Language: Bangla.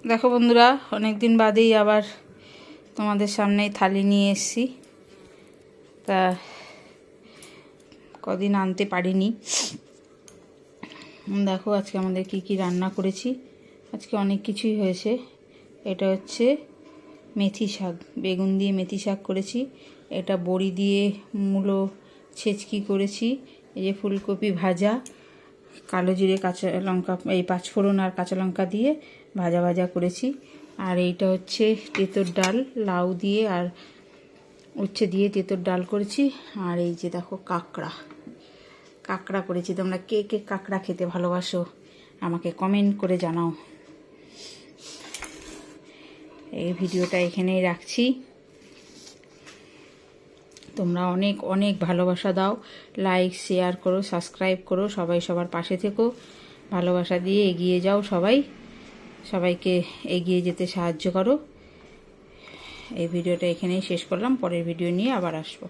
দেখো বন্ধুরা, অনেক দিন বাদেই আবার তোমাদের সামনেই থালি নিয়ে এসেছি। তা কদিন আনতে পারিনি। দেখো আজকে আমাদের কি কি রান্না করেছি। আজকে অনেক কিছুই হয়েছে। এটা হচ্ছে মেথি শাক, বেগুন দিয়ে মেথি শাক করেছি। এটা বড়ি দিয়ে মূলো ছেচকি করেছি। এই যে ফুলকপি ভাজা, কালো জিরে কাঁচা লঙ্কা, এই পাঁচফোড়ন আর কাঁচা লঙ্কা দিয়ে ভাজা ভাজা করেছি। আর এইটা হচ্ছে তেঁতোর ডাল, লাউ দিয়ে আর উচ্ছে দিয়ে তেঁতোর ডাল করেছি। আর এই যে দেখো কাঁকড়া করেছি। তোমরা কে কে কাঁকড়া খেতে ভালোবাসো আমাকে কমেন্ট করে জানাও। এই ভিডিওটা এখানেই রাখছি। তোমরা অনেক অনেক ভালোবাসা দাও, লাইক শেয়ার করো, সাবস্ক্রাইব করো, সবাই সবার পাশে থেকো, ভালোবাসা দিয়ে এগিয়ে যাও। সবাইকে এগিয়ে যেতে সাহায্য করো। এই ভিডিওটা এখানেই শেষ করলাম। পরের ভিডিও নিয়ে আবার আসবো।